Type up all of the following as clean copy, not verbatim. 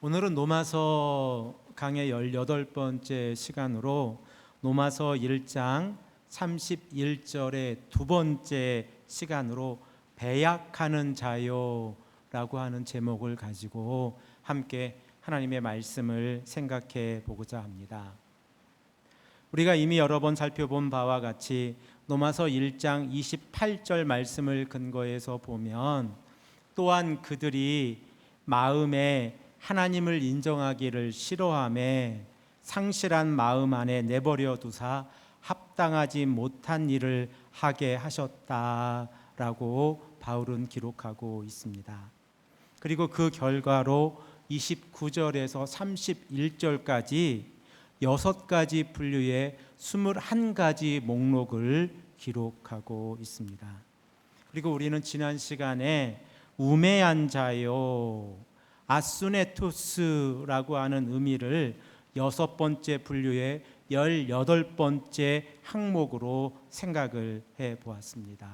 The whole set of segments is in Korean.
오늘은 로마서 강의 18번째 시간으로 로마서 1장 31절의 두 번째 시간으로 배약하는 자요라고 하는 제목을 가지고 함께 하나님의 말씀을 생각해 보고자 합니다. 우리가 이미 여러 번 살펴본 바와 같이 로마서 1장 28절 말씀을 근거해서 보면 또한 그들이 마음에 하나님을 인정하기를 싫어하며 상실한 마음 안에 내버려 두사 합당하지 못한 일을 하게 하셨다라고 바울은 기록하고 있습니다. 그리고 그 결과로 29절에서 31절까지 6가지 분류의 21가지 목록을 기록하고 있습니다. 그리고 우리는 지난 시간에 우매한 자요, 아수네토스라고 하는 의미를 6번째 분류의 18번째 항목으로 생각을 해보았습니다.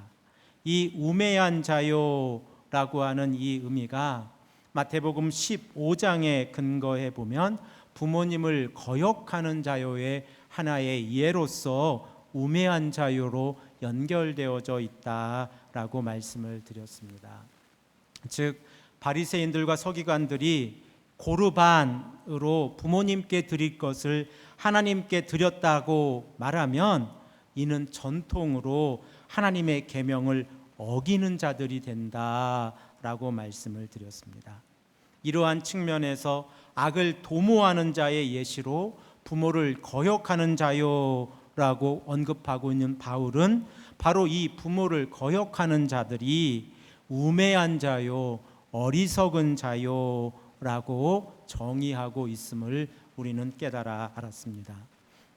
이 우매한 자요라고 하는 이 의미가 마태복음 15장에 근거해 보면 부모님을 거역하는 자요의 하나의 예로서 우매한 자요로 연결되어져 있다라고 말씀을 드렸습니다. 즉 바리새인들과 서기관들이 고르반으로 부모님께 드릴 것을 하나님께 드렸다고 말하면 이는 전통으로 하나님의 계명을 어기는 자들이 된다라고 말씀을 드렸습니다. 이러한 측면에서 악을 도모하는 자의 예시로 부모를 거역하는 자요라고 언급하고 있는 바울은 바로 이 부모를 거역하는 자들이 우매한 자요, 어리석은 자요라고 정의하고 있음을 우리는 깨달아 알았습니다.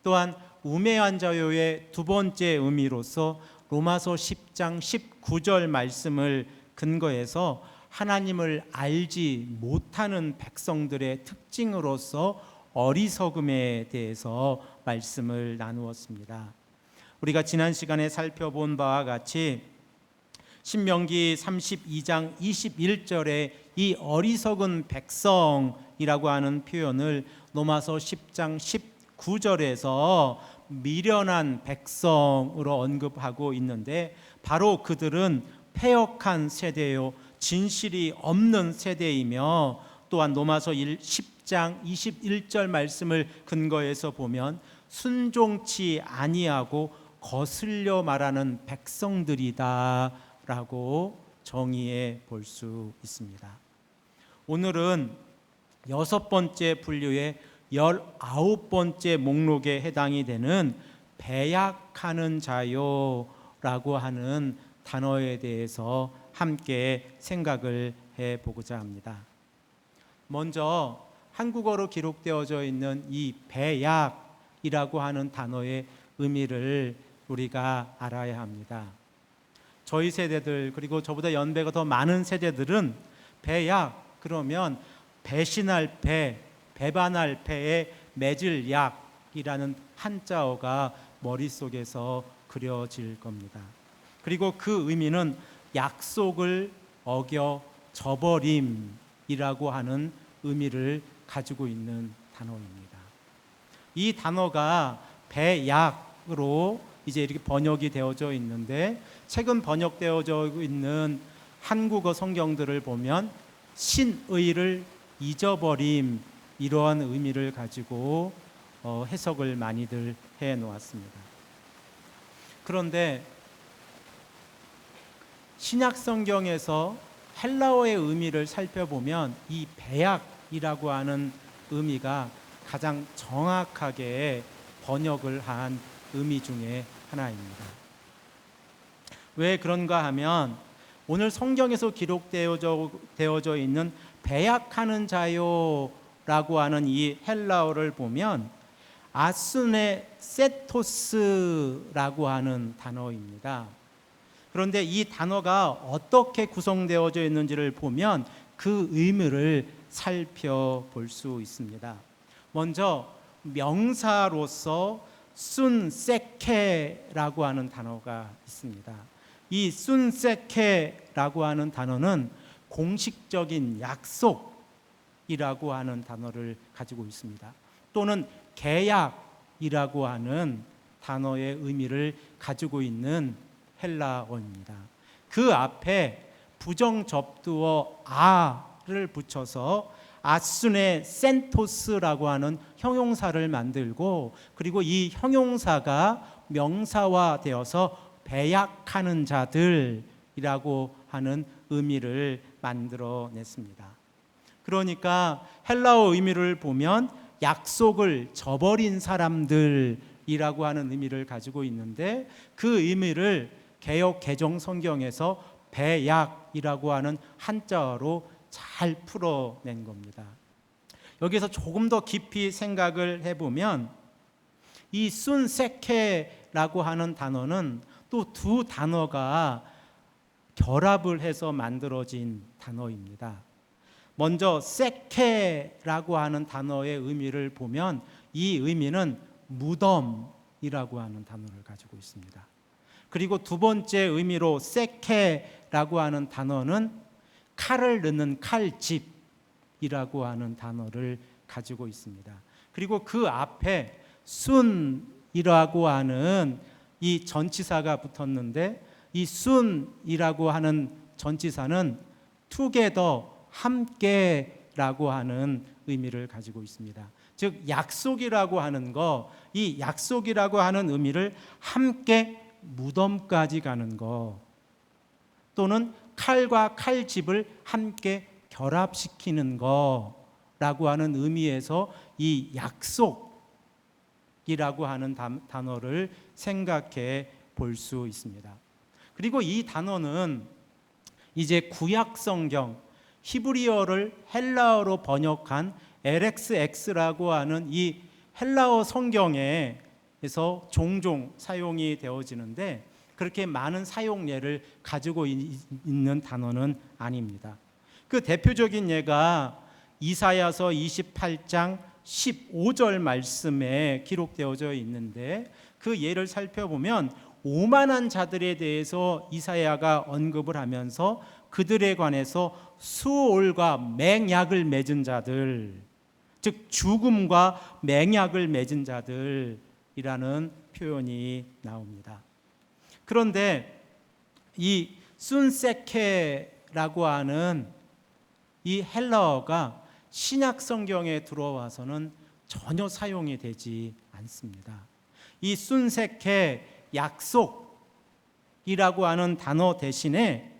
또한 우매한 자요의 두 번째 의미로서 로마서 10장 19절 말씀을 근거해서 하나님을 알지 못하는 백성들의 특징으로서 어리석음에 대해서 말씀을 나누었습니다. 우리가 지난 시간에 살펴본 바와 같이 신명기 32장 21절에 이 어리석은 백성이라고 하는 표현을 로마서 10장 19절에서 미련한 백성으로 언급하고 있는데 바로 그들은 패역한 세대요, 진실이 없는 세대이며 또한 로마서 10장 21절 말씀을 근거해서 보면 순종치 아니하고 거슬려 말하는 백성들이다 라고 정의해 볼 수 있습니다. 오늘은 6번째 분류의 19번째 목록에 해당이 되는 배약하는 자요라고 하는 단어에 대해서 함께 생각을 해 보고자 합니다. 먼저 한국어로 기록되어져 있는 이 배약이라고 하는 단어의 의미를 우리가 알아야 합니다. 저희 세대들 그리고 저보다 연배가 더 많은 세대들은 배약 그러면 배신할 배, 배반할 배에 맺을 약이라는 한자어가 머릿속에서 그려질 겁니다. 그리고 그 의미는 약속을 어겨 저버림이라고 하는 의미를 가지고 있는 단어입니다. 이 단어가 배약으로 이제 이렇게 번역이 되어져 있는데 최근 번역되어져 있는 한국어 성경들을 보면 신의를 잊어버림 이러한 의미를 가지고 해석을 많이들 해 놓았습니다. 그런데 신약 성경에서 헬라어의 의미를 살펴보면 이 배약이라고 하는 의미가 가장 정확하게 번역을 한 의미 중에 하나입니다. 왜 그런가 하면 오늘 성경에서 기록되어져 있는 배약하는 자요라고 하는 이 헬라어를 보면 아스네세토스라고 하는 단어입니다. 그런데 이 단어가 어떻게 구성되어져 있는지를 보면 그 의미를 살펴볼 수 있습니다. 먼저 명사로서 순세케라고 하는 단어가 있습니다. 이 순세케라고 하는 단어는 공식적인 약속, 이라고 하는 단어를 가지고 있습니다. 또는 계약이라고 하는 단어의 의미를 가지고 있는 헬라어입니다. 그 앞에 부정접두어 아를 붙여서 아순의 센토스라고 하는 형용사를 만들고, 그리고 이 형용사가 명사화되어서 배약하는 자들이라고 하는 의미를 만들어냈습니다. 그러니까 헬라어 의미를 보면 약속을 저버린 사람들이라고 하는 의미를 가지고 있는데, 그 의미를 개역 개정 성경에서 배약이라고 하는 한자어로 잘 풀어낸 겁니다. 여기서 조금 더 깊이 생각을 해보면 이 순세케라고 하는 단어는 또 두 단어가 결합을 해서 만들어진 단어입니다. 먼저 세케라고 하는 단어의 의미를 보면 이 의미는 무덤이라고 하는 단어를 가지고 있습니다. 그리고 두 번째 의미로 세케라고 하는 단어는 칼을 넣는 칼집이라고 하는 단어를 가지고 있습니다. 그리고 그 앞에 순이라고 하는 이 전치사가 붙었는데, 이 순이라고 하는 전치사는 together, 함께라고 하는 의미를 가지고 있습니다. 즉 약속이라고 하는 거, 이 약속이라고 하는 의미를 함께 무덤까지 가는 거, 또는 칼과 칼집을 함께 결합시키는 거라고 하는 의미에서 이 약속이라고 하는 단어를 생각해 볼 수 있습니다. 그리고 이 단어는 이제 구약 성경 히브리어를 헬라어로 번역한 LXX라고 하는 이 헬라어 성경에서 종종 사용이 되어지는데, 그렇게 많은 사용례를 가지고 있는 단어는 아닙니다. 그 대표적인 예가 이사야서 28장 15절 말씀에 기록되어져 있는데, 그 예를 살펴보면 오만한 자들에 대해서 이사야가 언급을 하면서 그들에 관해서 수올과 맹약을 맺은 자들, 즉 죽음과 맹약을 맺은 자들이라는 표현이 나옵니다. 그런데 이 순세케라고 하는 이 헬라어가 신약 성경에 들어와서는 전혀 사용이 되지 않습니다. 이 순세케, 약속이라고 하는 단어 대신에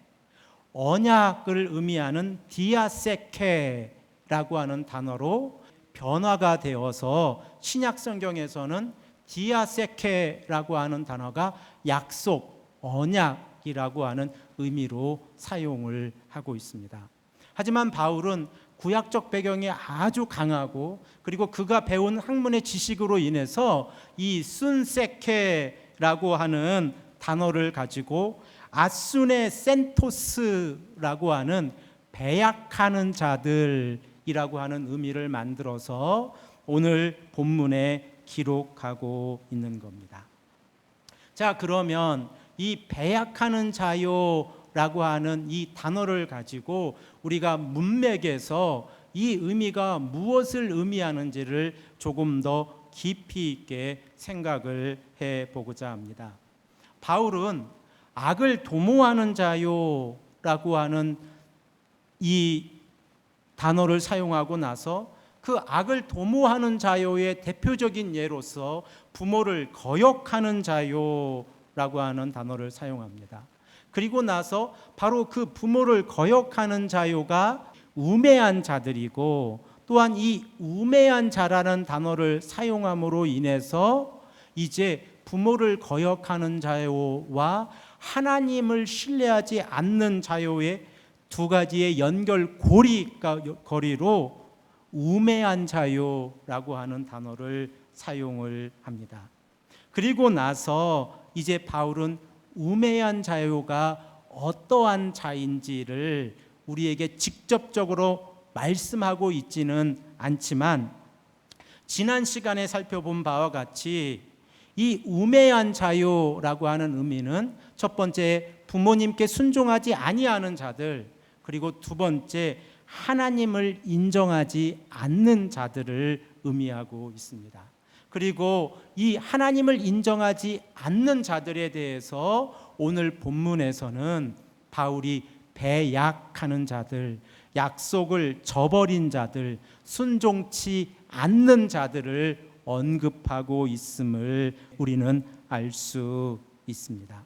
언약을 의미하는 디아세케라고 하는 단어로 변화가 되어서 신약 성경에서는 디아세케라고 하는 단어가 약속, 언약이라고 하는 의미로 사용을 하고 있습니다. 하지만 바울은 구약적 배경이 아주 강하고, 그리고 그가 배운 학문의 지식으로 인해서 이 순세케라고 하는 단어를 가지고 아순의 센토스라고 하는 배약하는 자들이라고 하는 의미를 만들어서 오늘 본문에 기록하고 있는 겁니다. 자, 그러면 이 배약하는 자요라고 하는 이 단어를 가지고 우리가 문맥에서 이 의미가 무엇을 의미하는지를 조금 더 깊이 있게 생각을 해보고자 합니다. 바울은 악을 도모하는 자요라고 하는 이 단어를 사용하고 나서 그 악을 도모하는 자요의 대표적인 예로서 부모를 거역하는 자요라고 하는 단어를 사용합니다. 그리고 나서 바로 그 부모를 거역하는 자요가 우매한 자들이고, 또한 이 우매한 자라는 단어를 사용함으로 인해서 이제 부모를 거역하는 자요와 하나님을 신뢰하지 않는 자요의 두 가지의 연결고리로 우매한 자요라고 하는 단어를 사용을 합니다. 그리고 나서 이제 바울은 우매한 자요가 어떠한 자인지를 우리에게 직접적으로 말씀하고 있지는 않지만, 지난 시간에 살펴본 바와 같이 이 우매한 자요라고 하는 의미는 첫 번째 부모님께 순종하지 아니하는 자들, 그리고 두 번째 하나님을 인정하지 않는 자들을 의미하고 있습니다. 그리고 이 하나님을 인정하지 않는 자들에 대해서 오늘 본문에서는 바울이 배약하는 자들, 약속을 저버린 자들, 순종치 않는 자들을 언급하고 있음을 우리는 알 수 있습니다.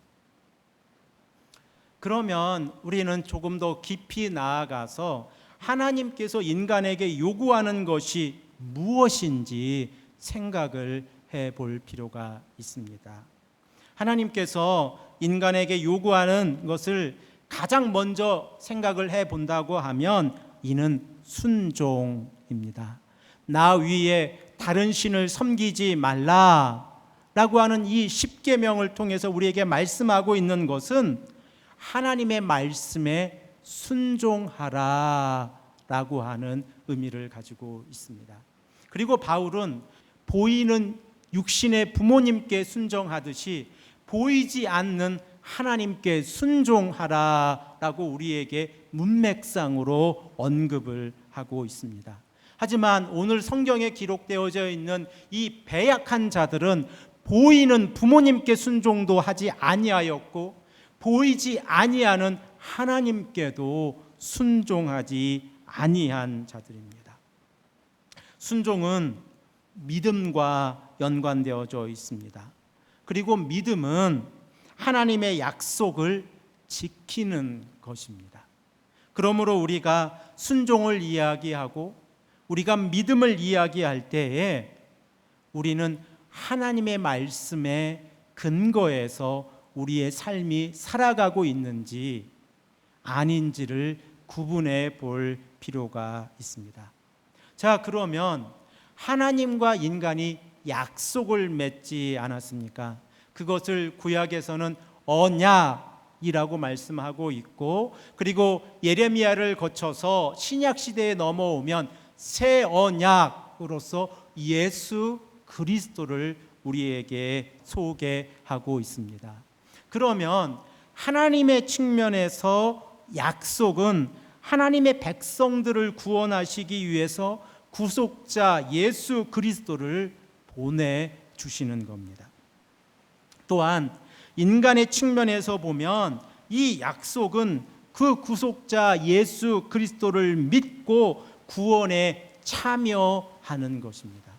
그러면 우리는 조금 더 깊이 나아가서 하나님께서 인간에게 요구하는 것이 무엇인지 생각을 해볼 필요가 있습니다. 하나님께서 인간에게 요구하는 것을 가장 먼저 생각을 해본다고 하면 이는 순종입니다. 나 위에 다른 신을 섬기지 말라라고 하는 이 십계명을 통해서 우리에게 말씀하고 있는 것은 하나님의 말씀에 순종하라라고 하는 의미를 가지고 있습니다. 그리고 바울은 보이는 육신의 부모님께 순종하듯이 보이지 않는 하나님께 순종하라라고 우리에게 문맥상으로 언급을 하고 있습니다. 하지만 오늘 성경에 기록되어져 있는 이 배약한 자들은 보이는 부모님께 순종도 하지 아니하였고 보이지 아니하는 하나님께도 순종하지 아니한 자들입니다. 순종은 믿음과 연관되어져 있습니다. 그리고 믿음은 하나님의 약속을 지키는 것입니다. 그러므로 우리가 순종을 이야기하고 우리가 믿음을 이야기할 때에 우리는 하나님의 말씀에 근거해서 우리의 삶이 살아가고 있는지 아닌지를 구분해 볼 필요가 있습니다. 자, 그러면 하나님과 인간이 약속을 맺지 않았습니까? 그것을 구약에서는 언약이라고 말씀하고 있고, 그리고 예레미야를 거쳐서 신약 시대에 넘어오면 새 언약으로서 예수 그리스도를 우리에게 소개하고 있습니다. 그러면 하나님의 측면에서 약속은 하나님의 백성들을 구원하시기 위해서 구속자 예수 그리스도를 보내주시는 겁니다. 또한 인간의 측면에서 보면 이 약속은 그 구속자 예수 그리스도를 믿고 구원에 참여하는 것입니다.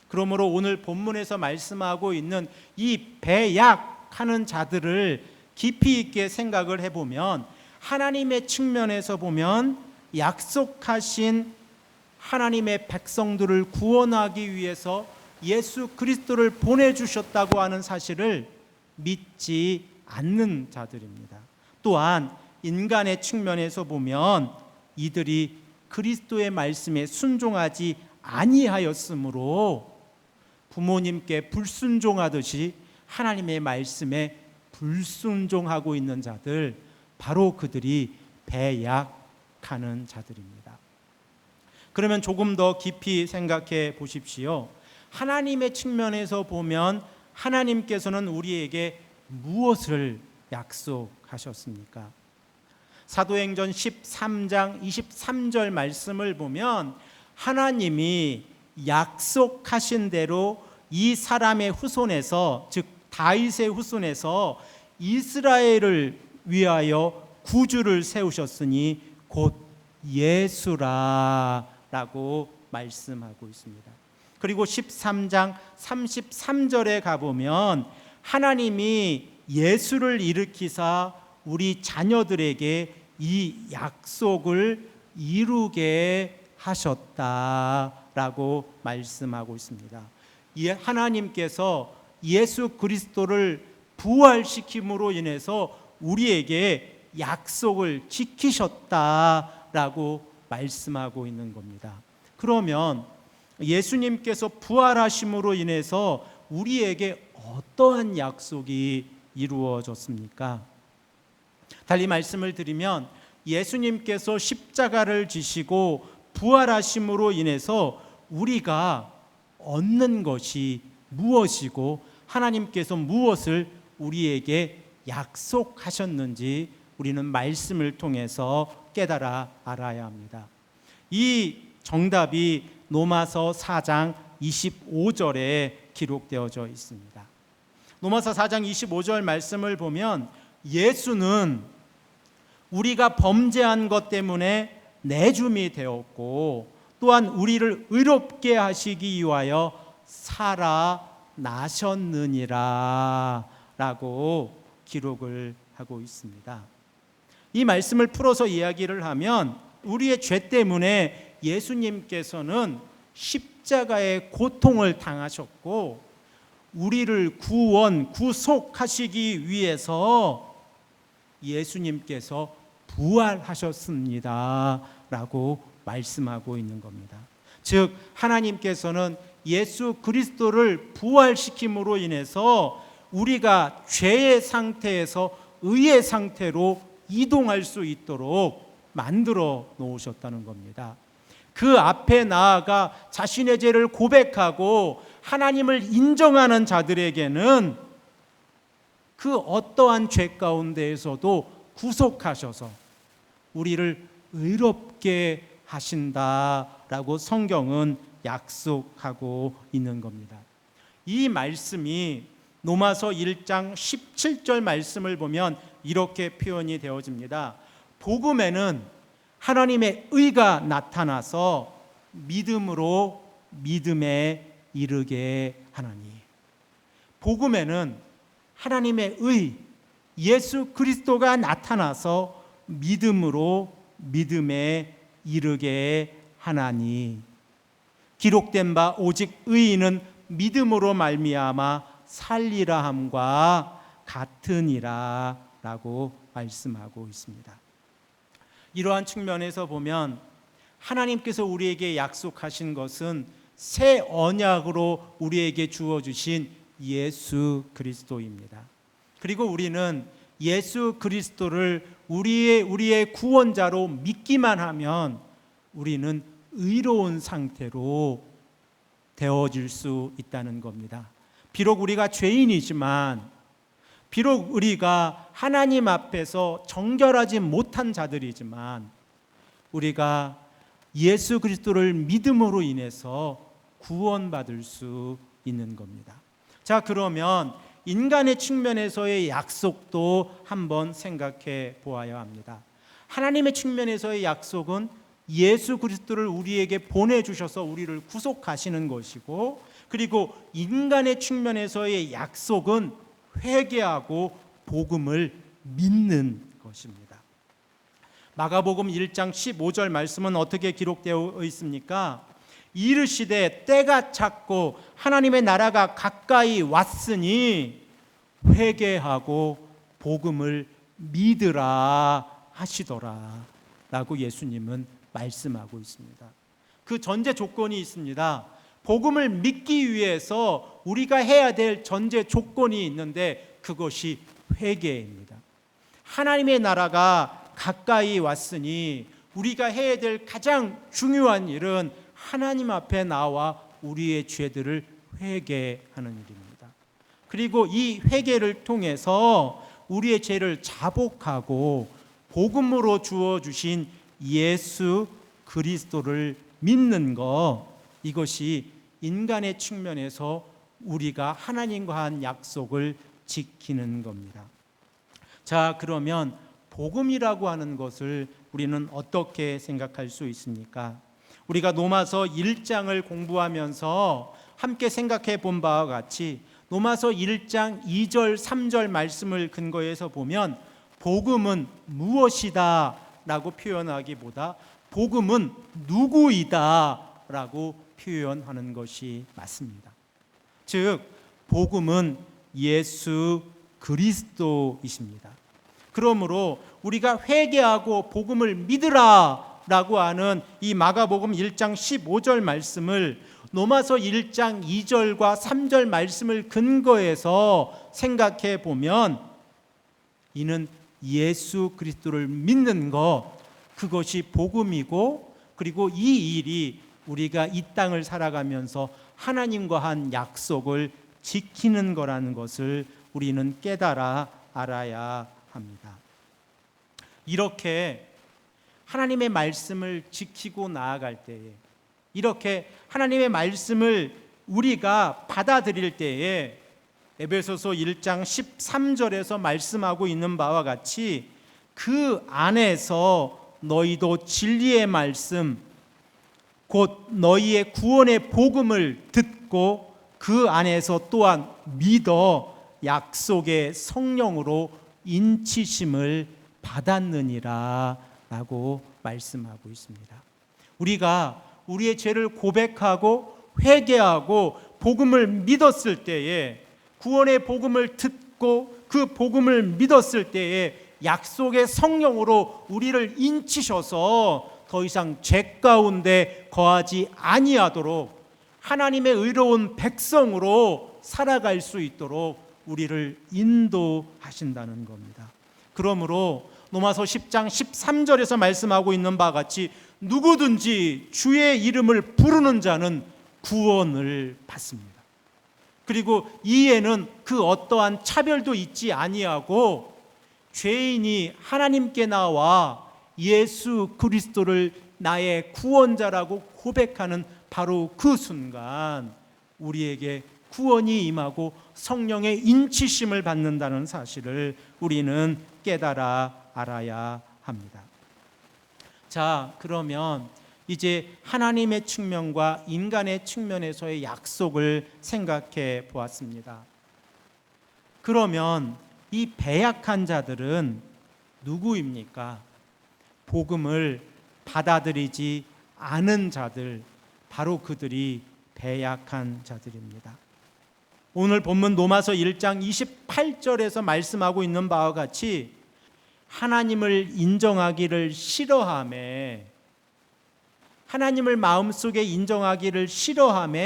그러므로 오늘 본문에서 말씀하고 있는 이 배약하는 자들을 깊이 있게 생각을 해보면 하나님의 측면에서 보면 약속하신 하나님의 백성들을 구원하기 위해서 예수 그리스도를 보내주셨다고 하는 사실을 믿지 않는 자들입니다. 또한 인간의 측면에서 보면 이들이 그리스도의 말씀에 순종하지 아니하였으므로 부모님께 불순종하듯이 하나님의 말씀에 불순종하고 있는 자들, 바로 그들이 배약하는 자들입니다. 그러면 조금 더 깊이 생각해 보십시오. 하나님의 측면에서 보면 하나님께서는 우리에게 무엇을 약속하셨습니까? 사도행전 13장 23절 말씀을 보면 하나님이 약속하신 대로 이 사람의 후손에서, 즉 다윗의 후손에서 이스라엘을 위하여 구주를 세우셨으니 곧 예수라라고 말씀하고 있습니다. 그리고 13장 33절에 가보면 하나님이 예수를 일으키사 우리 자녀들에게 이 약속을 이루게 하셨다라고 말씀하고 있습니다. 하나님께서 예수 그리스도를 부활시킴으로 인해서 우리에게 약속을 지키셨다라고 말씀하고 있는 겁니다. 그러면 예수님께서 부활하심으로 인해서 우리에게 어떠한 약속이 이루어졌습니까? 달리 말씀을 드리면 예수님께서 십자가를 지시고 부활하심으로 인해서 우리가 얻는 것이 무엇이고 하나님께서 무엇을 우리에게 약속하셨는지 우리는 말씀을 통해서 깨달아 알아야 합니다. 이 정답이 로마서 4장 25절에 기록되어져 있습니다. 로마서 4장 25절 말씀을 보면 예수는 우리가 범죄한 것 때문에 내줌이 되었고 또한 우리를 의롭게 하시기 위하여 살아나셨느니라 라고 기록을 하고 있습니다. 이 말씀을 풀어서 이야기를 하면 우리의 죄 때문에 예수님께서는 십자가의 고통을 당하셨고 우리를 구속하시기 위해서 예수님께서 부활하셨습니다 라고 말씀하고 있는 겁니다. 즉 하나님께서는 예수 그리스도를 부활시킴으로 인해서 우리가 죄의 상태에서 의의 상태로 이동할 수 있도록 만들어 놓으셨다는 겁니다. 그 앞에 나아가 자신의 죄를 고백하고 하나님을 인정하는 자들에게는 그 어떠한 죄 가운데에서도 구속하셔서 우리를 의롭게 하신다라고 성경은 약속하고 있는 겁니다. 이 말씀이 로마서 1장 17절 말씀을 보면 이렇게 표현이 되어집니다. 복음에는 하나님의 의가 나타나서 믿음으로 믿음에 이르게 하나니. 복음에는 하나님의 의 예수 그리스도가 나타나서 믿음으로 믿음에 이르게 하나니. 기록된 바 오직 의인은 믿음으로 말미암아 살리라 함과 같으니라 라고 말씀하고 있습니다. 이러한 측면에서 보면 하나님께서 우리에게 약속하신 것은 새 언약으로 우리에게 주어주신 예수 그리스도입니다. 그리고 우리는 예수 그리스도를 우리의 구원자로 믿기만 하면 우리는 의로운 상태로 되어질 수 있다는 겁니다. 비록 우리가 죄인이지만, 비록 우리가 하나님 앞에서 정결하지 못한 자들이지만 우리가 예수 그리스도를 믿음으로 인해서 구원받을 수 있는 겁니다. 자, 그러면 인간의 측면에서의 약속도 한번 생각해 보아야 합니다. 하나님의 측면에서의 약속은 예수 그리스도를 우리에게 보내주셔서 우리를 구속하시는 것이고, 그리고 인간의 측면에서의 약속은 회개하고 복음을 믿는 것입니다. 마가복음 1장 15절 말씀은 어떻게 기록되어 있습니까? 이르시되 때가 찼고 하나님의 나라가 가까이 왔으니 회개하고 복음을 믿으라 하시더라 라고 예수님은 말씀하고 있습니다. 그 전제 조건이 있습니다. 복음을 믿기 위해서 우리가 해야 될 전제 조건이 있는데 그것이 회개입니다. 하나님의 나라가 가까이 왔으니 우리가 해야 될 가장 중요한 일은 하나님 앞에 나와 우리의 죄들을 회개하는 일입니다. 그리고 이 회개를 통해서 우리의 죄를 자복하고 복음으로 주어주신 예수 그리스도를 믿는 것, 이것이 인간의 측면에서 우리가 하나님과 한 약속을 지키는 겁니다. 자, 그러면 복음이라고 하는 것을 우리는 어떻게 생각할 수 있습니까? 우리가 로마서 1장을 공부하면서 함께 생각해 본 바와 같이 로마서 1장 2절 3절 말씀을 근거해서 보면 복음은 무엇이다 라고 표현하기보다 복음은 누구이다 라고 표현하는 것이 맞습니다. 즉 복음은 예수 그리스도이십니다. 그러므로 우리가 회개하고 복음을 믿으라 라고 하는 이 마가복음 1장 15절 말씀을 로마서 1장 2절과 3절 말씀을 근거해서 생각해 보면 이는 예수 그리스도를 믿는 것, 그것이 복음이고, 그리고 이 일이 우리가 이 땅을 살아가면서 하나님과 한 약속을 지키는 거라는 것을 우리는 깨달아 알아야 합니다. 이렇게 하나님의 말씀을 지키고 나아갈 때에, 이렇게 하나님의 말씀을 우리가 받아들일 때에 에베소서 1장 13절에서 말씀하고 있는 바와 같이 그 안에서 너희도 진리의 말씀, 곧 너희의 구원의 복음을 듣고 그 안에서 또한 믿어 약속의 성령으로 인치심을 받았느니라 라고 말씀하고 있습니다. 우리가 우리의 죄를 고백하고 회개하고 복음을 믿었을 때에, 구원의 복음을 듣고 그 복음을 믿었을 때에 약속의 성령으로 우리를 인치셔서 더 이상 죄 가운데 거하지 아니하도록 하나님의 의로운 백성으로 살아갈 수 있도록 우리를 인도하신다는 겁니다. 그러므로 로마서 10장 13절에서 말씀하고 있는 바와 같이 누구든지 주의 이름을 부르는 자는 구원을 받습니다. 그리고 이에는 그 어떠한 차별도 있지 아니하고 죄인이 하나님께 나와 예수 그리스도를 나의 구원자라고 고백하는 바로 그 순간 우리에게 구원이 임하고 성령의 인치심을 받는다는 사실을 우리는 깨달아 알아야 합니다. 자, 그러면 이제 하나님의 측면과 인간의 측면에서의 약속을 생각해 보았습니다. 그러면 이 배약한 자들은 누구입니까? 복음을 받아들이지 않은 자들, 바로 그들이 배약한 자들입니다. 오늘 본문 로마서 1장 28절에서 말씀하고 있는 바와 같이 하나님을 인정하기를 싫어하며, 하나님을 마음속에 인정하기를 싫어하며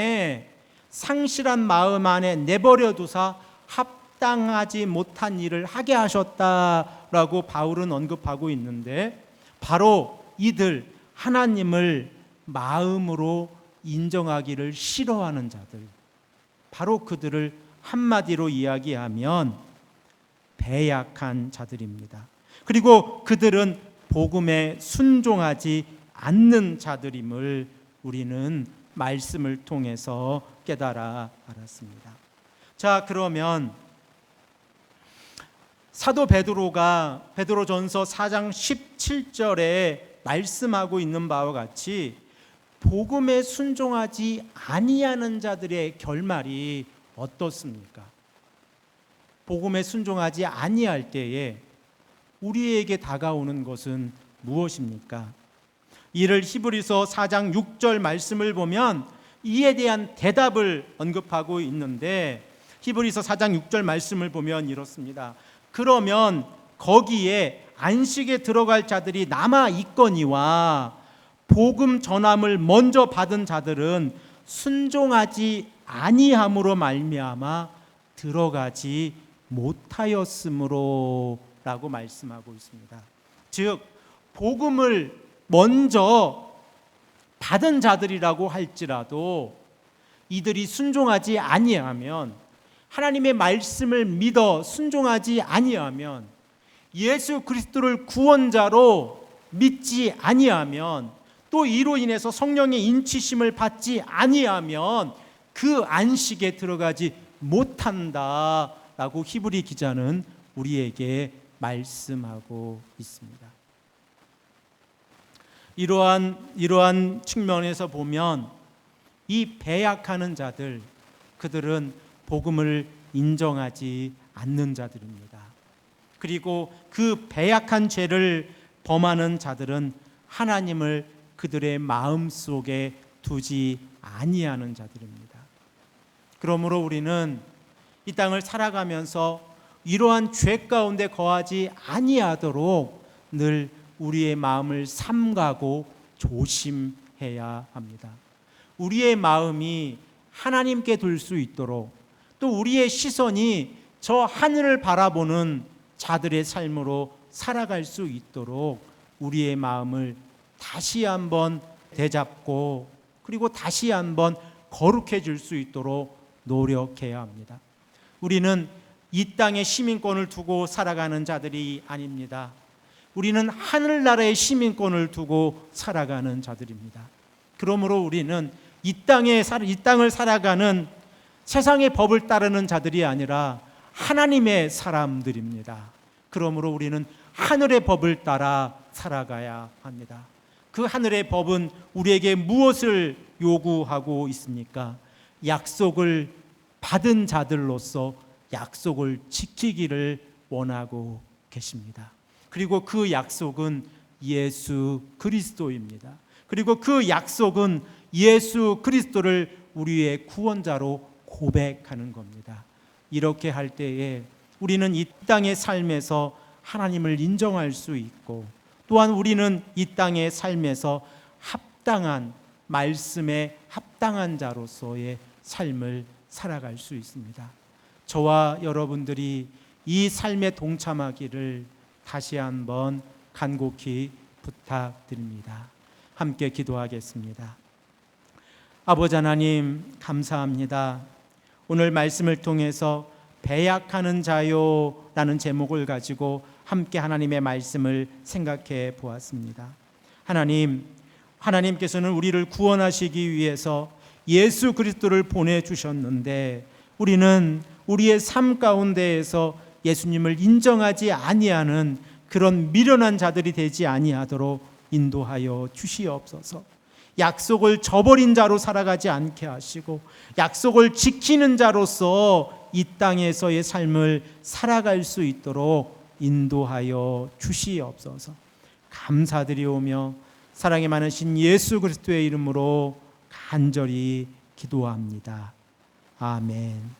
상실한 마음 안에 내버려 두사 합당하지 못한 일을 하게 하셨다라고 바울은 언급하고 있는데, 바로 이들 하나님을 마음으로 인정하기를 싫어하는 자들, 바로 그들을 한마디로 이야기하면 배약한 자들입니다. 그리고 그들은 복음에 순종하지 않는 자들임을 우리는 말씀을 통해서 깨달아 알았습니다. 자, 그러면 사도 베드로가 베드로전서 4장 17절에 말씀하고 있는 바와 같이 복음에 순종하지 아니하는 자들의 결말이 어떻습니까? 복음에 순종하지 아니할 때에 우리에게 다가오는 것은 무엇입니까? 이를 히브리서 4장 6절 말씀을 보면 이에 대한 대답을 언급하고 있는데, 히브리서 4장 6절 말씀을 보면 이렇습니다. 그러면 거기에 안식에 들어갈 자들이 남아 있거니와 복음 전함을 먼저 받은 자들은 순종하지 아니함으로 말미암아 들어가지 못하였으므로 라고 말씀하고 있습니다. 즉 복음을 먼저 받은 자들이라고 할지라도 이들이 순종하지 아니하면, 하나님의 말씀을 믿어 순종하지 아니하면, 예수 그리스도를 구원자로 믿지 아니하면, 또 이로 인해서 성령의 인치심을 받지 아니하면 그 안식에 들어가지 못한다라고 히브리 기자는 우리에게 말씀하고 있습니다. 이러한 측면에서 보면 이 배약하는 자들, 그들은 복음을 인정하지 않는 자들입니다. 그리고 그 배약한 죄를 범하는 자들은 하나님을 그들의 마음속에 두지 아니하는 자들입니다. 그러므로 우리는 이 땅을 살아가면서 이러한 죄 가운데 거하지 아니하도록 늘 우리의 마음을 삼가고 조심해야 합니다. 우리의 마음이 하나님께 둘 수 있도록, 또 우리의 시선이 저 하늘을 바라보는 자들의 삶으로 살아갈 수 있도록 우리의 마음을 다시 한번 되잡고, 그리고 다시 한번 거룩해질 수 있도록 노력해야 합니다. 우리는 이 땅의 시민권을 두고 살아가는 자들이 아닙니다. 우리는 하늘나라의 시민권을 두고 살아가는 자들입니다. 그러므로 우리는 이 땅을 살아가는 세상의 법을 따르는 자들이 아니라 하나님의 사람들입니다. 그러므로 우리는 하늘의 법을 따라 살아가야 합니다. 그 하늘의 법은 우리에게 무엇을 요구하고 있습니까? 약속을 받은 자들로서 약속을 지키기를 원하고 계십니다. 그리고 그 약속은 예수 그리스도입니다. 그리고 그 약속은 예수 그리스도를 우리의 구원자로 고백하는 겁니다. 이렇게 할 때에 우리는 이 땅의 삶에서 하나님을 인정할 수 있고, 또한 우리는 이 땅의 삶에서 합당한 말씀에 합당한 자로서의 삶을 살아갈 수 있습니다. 저와 여러분들이 이 삶에 동참하기를 다시 한번 간곡히 부탁드립니다. 함께 기도하겠습니다. 아버지 하나님, 감사합니다. 오늘 말씀을 통해서 배약하는 자요라는 제목을 가지고 함께 하나님의 말씀을 생각해 보았습니다. 하나님께서는 우리를 구원하시기 위해서 예수 그리스도를 보내주셨는데, 우리는 우리의 삶 가운데에서 예수님을 인정하지 아니하는 그런 미련한 자들이 되지 아니하도록 인도하여 주시옵소서. 약속을 저버린 자로 살아가지 않게 하시고 약속을 지키는 자로서 이 땅에서의 삶을 살아갈 수 있도록 인도하여 주시옵소서. 감사드리오며 사랑이 많으신 예수 그리스도의 이름으로 간절히 기도합니다. 아멘.